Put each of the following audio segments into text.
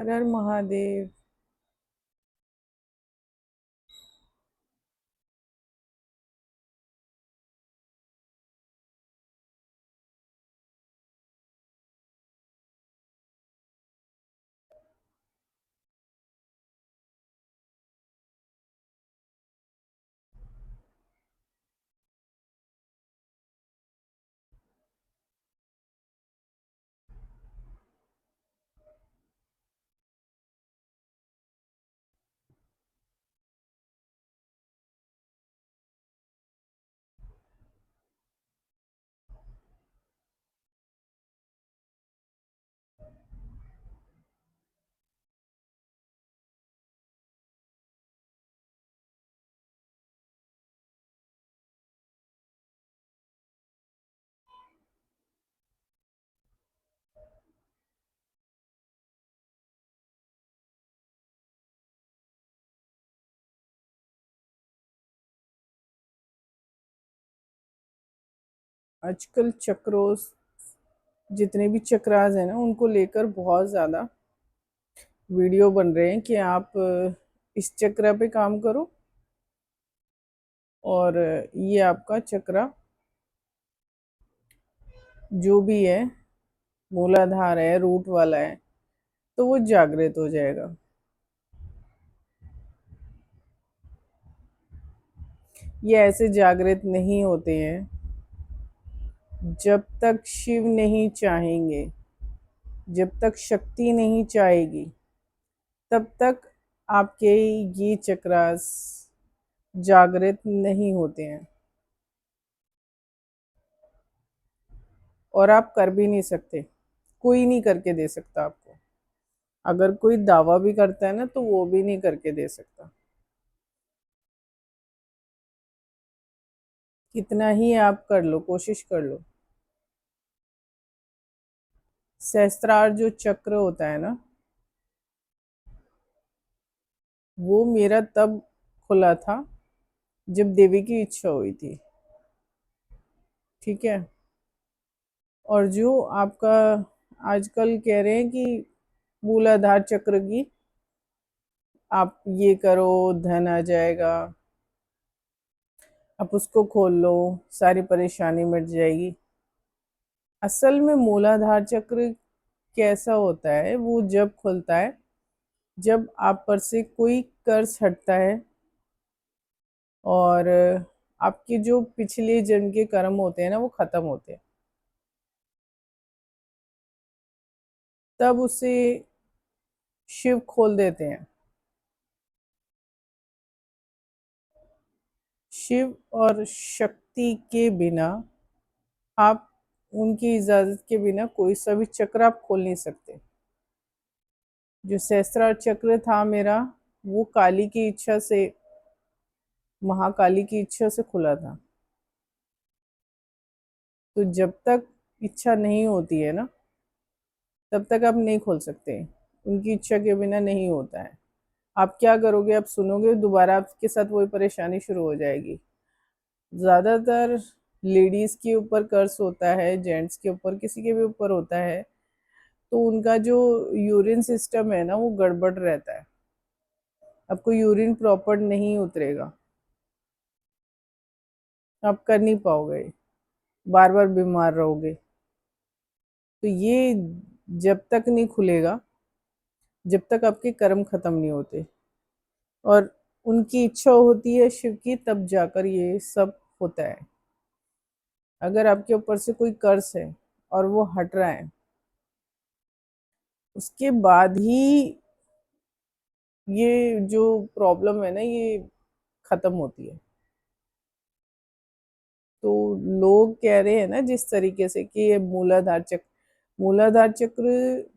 हर हर महादेव। आजकल चक्रों जितने भी चक्रास हैं ना उनको लेकर बहुत ज़्यादा वीडियो बन रहे हैं कि आप इस चक्र पे काम करो और ये आपका चक्रा जो भी है, मूलाधार है, रूट वाला है, तो वो जागृत हो जाएगा। ये ऐसे जागृत नहीं होते हैं जब तक शिव नहीं चाहेंगे, जब तक शक्ति नहीं चाहेगी, तब तक आपके ये चक्रास जागृत नहीं होते हैं। और आप कर भी नहीं सकते, कोई नहीं करके दे सकता आपको। अगर कोई दावा भी करता है ना तो वो भी नहीं करके दे सकता। कितना ही आप कर लो, कोशिश कर लो। सहस्त्रार जो चक्र होता है ना, वो मेरा तब खुला था जब देवी की इच्छा हुई थी। ठीक है। और जो आपका आजकल कह रहे हैं कि मूलाधार चक्र की आप ये करो धन आ जाएगा, आप उसको खोल लो, सारी परेशानी मिट जाएगी। असल में मूलाधार चक्र कैसा होता है, वो जब खुलता है जब आप पर से कोई कर्ज हटता है और आपके जो पिछले जन्म के कर्म होते हैं ना वो खत्म होते हैं, तब उसे शिव खोल देते हैं। शिव और शक्ति के बिना आप, उनकी इजाजत के बिना कोई सा भी चक्र आप खोल नहीं सकते। जो सहस्त्रार चक्र था मेरा, वो काली की इच्छा से, महाकाली की इच्छा से खुला था। तो जब तक इच्छा नहीं होती है ना, तब तक आप नहीं खोल सकते। उनकी इच्छा के बिना नहीं होता है। आप क्या करोगे, आप सुनोगे, दोबारा आपके साथ वही परेशानी शुरू हो जाएगी। ज़्यादातर लेडीज़ के ऊपर कर्ज होता है, जेंट्स के ऊपर, किसी के भी ऊपर होता है, तो उनका जो यूरिन सिस्टम है ना वो गड़बड़ रहता है। आपको यूरिन प्रॉपर नहीं उतरेगा, आप कर नहीं पाओगे, बार बार बीमार रहोगे। तो ये जब तक नहीं खुलेगा, जब तक आपके कर्म खत्म नहीं होते और उनकी इच्छा होती है शिव की, तब जाकर ये सब होता है। अगर आपके ऊपर से कोई कर्ज है और वो हट रहा है, उसके बाद ही ये जो प्रॉब्लम है ना ये खत्म होती है। तो लोग कह रहे हैं ना जिस तरीके से कि ये मूलाधार चक्र, मूलाधार चक्र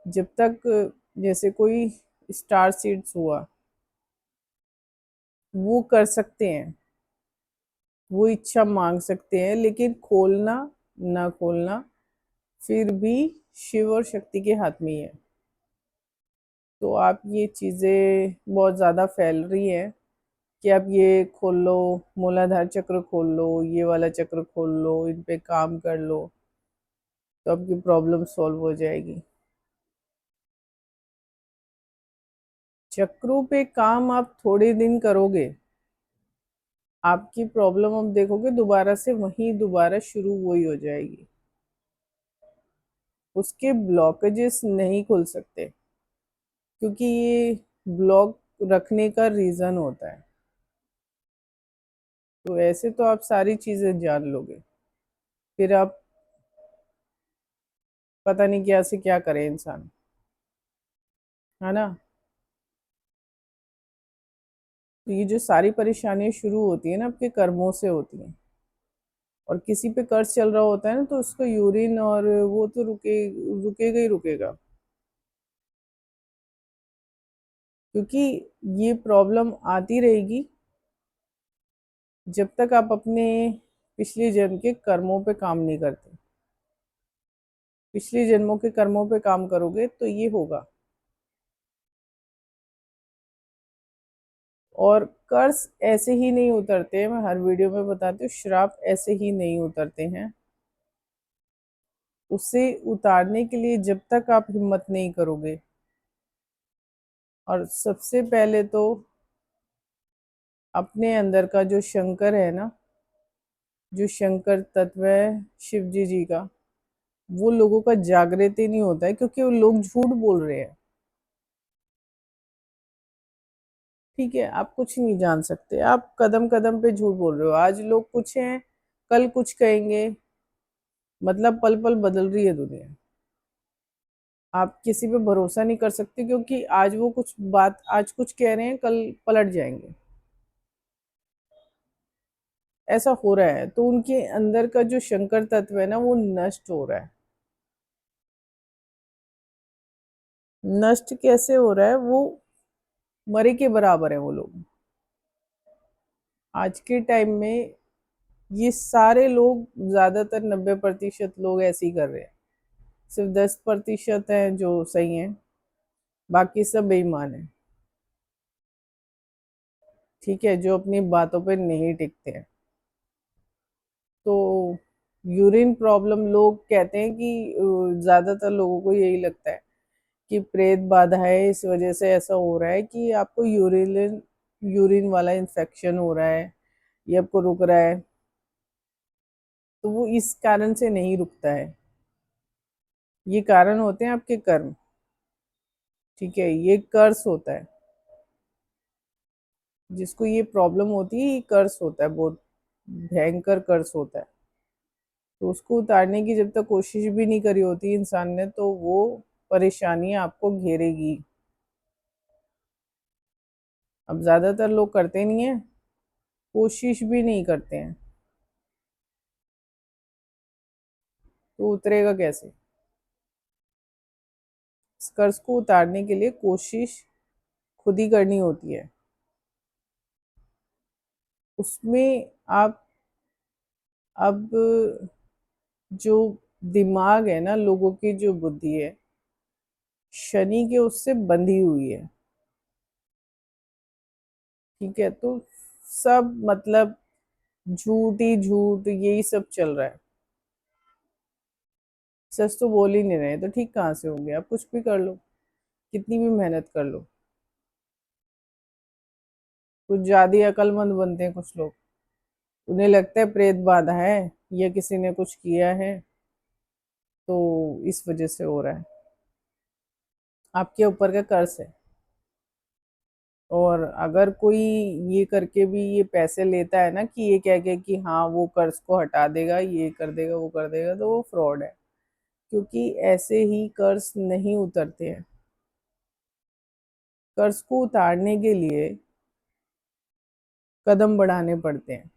जब तक, जैसे कोई स्टार सीड्स हुआ, वो कर सकते हैं, वो इच्छा मांग सकते हैं, लेकिन खोलना ना खोलना फिर भी शिव और शक्ति के हाथ में ही है। तो आप ये चीज़ें बहुत ज़्यादा फैल रही हैं कि आप ये खोल लो, मूलाधार चक्र खोल लो, ये वाला चक्र खोल लो, इन पे काम कर लो, तो आपकी प्रॉब्लम सॉल्व हो जाएगी। चक्रों पे काम आप थोड़े दिन करोगे, आपकी प्रॉब्लम अब देखोगे दोबारा से वही दोबारा शुरू वही हो जाएगी। उसके ब्लॉकेजेस नहीं खुल सकते, क्योंकि ये ब्लॉक रखने का रीजन होता है। तो ऐसे तो आप सारी चीजें जान लोगे, फिर आप पता नहीं क्या से क्या करे इंसान, है ना। तो ये जो सारी परेशानियां शुरू होती है ना, आपके कर्मों से होती हैं। और किसी पे कर्ज चल रहा होता है ना, तो उसका यूरिन और वो तो रुकेगा ही रुकेगा, क्योंकि ये प्रॉब्लम आती रहेगी जब तक आप अपने पिछले जन्म के कर्मों पे काम नहीं करते। पिछले जन्मों के कर्मों पे काम करोगे तो ये होगा। और कर्ज ऐसे ही नहीं उतरते, मैं हर वीडियो में बताती हूँ, श्राप ऐसे ही नहीं उतरते हैं। उसे उतारने के लिए जब तक आप हिम्मत नहीं करोगे, और सबसे पहले तो अपने अंदर का जो शंकर है ना, जो शंकर तत्व है शिव जी का, वो लोगों का जागृत ही नहीं होता है, क्योंकि वो लोग झूठ बोल रहे हैं। ठीक है, आप कुछ नहीं जान सकते, आप कदम कदम पे झूठ बोल रहे हो। आज लोग कुछ हैं, कल कुछ कहेंगे, मतलब पल पल बदल रही है दुनिया। आप किसी पे भरोसा नहीं कर सकते, क्योंकि आज वो कुछ बात आज कुछ कह रहे हैं, कल पलट जाएंगे। ऐसा हो रहा है, तो उनके अंदर का जो शंकर तत्व है ना, वो नष्ट हो रहा है। नष्ट कैसे हो रहा है? वो मरे के बराबर है वो लोग। आज के टाइम में ये सारे लोग, ज्यादातर 90% लोग ऐसे ही कर रहे हैं। सिर्फ 10% हैं जो सही हैं, बाकी सब बेईमान है। ठीक है, जो अपनी बातों पे नहीं टिकते हैं। तो यूरिन प्रॉब्लम, लोग कहते हैं कि ज्यादातर लोगों को यही लगता है कि प्रेत बाधा है, इस वजह से ऐसा हो रहा है कि आपको यूरिन यूरिन वाला इन्फेक्शन हो रहा है, ये आपको रुक रहा है। तो वो इस कारण से नहीं रुकता है। ये कारण होते हैं आपके कर्म। ठीक है, ये कर्स होता है। जिसको ये प्रॉब्लम होती है, ये कर्स होता है, बहुत भयंकर कर्स होता है। तो उसको उतारने की जब तक कोशिश भी नहीं करी होती इंसान ने, तो वो परेशानी आपको घेरेगी। अब ज्यादातर लोग करते नहीं है, कोशिश भी नहीं करते हैं, तो उतरेगा कैसे? इस कर्ज को उतारने के लिए कोशिश खुद ही करनी होती है। उसमें आप अब जो दिमाग है ना, लोगों की जो बुद्धि है, शनि के उससे बंधी हुई है। ठीक है, तो सब मतलब झूठ ही झूठ, यही सब चल रहा है। सच तो बोल ही नहीं रहे, तो ठीक कहाँ से होंगे? आप कुछ भी कर लो, कितनी भी मेहनत कर लो। कुछ ज्यादा ही अक्लमंद बनते हैं कुछ लोग, उन्हें लगता है प्रेत बाधा है या किसी ने कुछ किया है, तो इस वजह से हो रहा है। आपके ऊपर का कर्ज है। और अगर कोई ये करके भी ये पैसे लेता है ना, कि ये कह के कि हाँ वो कर्ज को हटा देगा, ये कर देगा, वो कर देगा, तो वो फ्रॉड है। क्योंकि ऐसे ही कर्ज नहीं उतरते हैं। कर्ज को उतारने के लिए कदम बढ़ाने पड़ते हैं,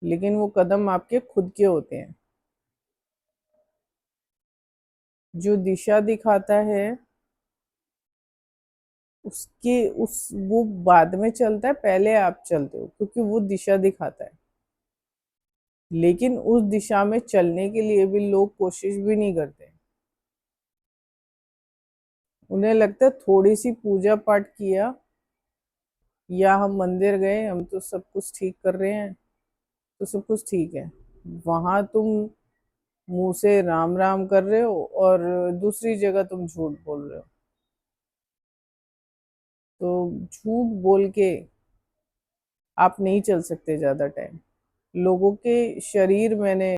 लेकिन वो कदम आपके खुद के होते हैं। जो दिशा दिखाता है, उसके उस वो बाद में चलता है, पहले आप चलते हो, क्योंकि वो दिशा दिखाता है। लेकिन उस दिशा में चलने के लिए भी लोग कोशिश भी नहीं करते। उन्हें लगता है थोड़ी सी पूजा पाठ किया, या हम मंदिर गए, हम तो सब कुछ ठीक कर रहे हैं, तो सब कुछ ठीक है। वहां तुम मुंह से राम राम कर रहे हो, और दूसरी जगह तुम झूठ बोल रहे हो। तो झूठ बोल के आप नहीं चल सकते ज़्यादा टाइम। लोगों के शरीर मैंने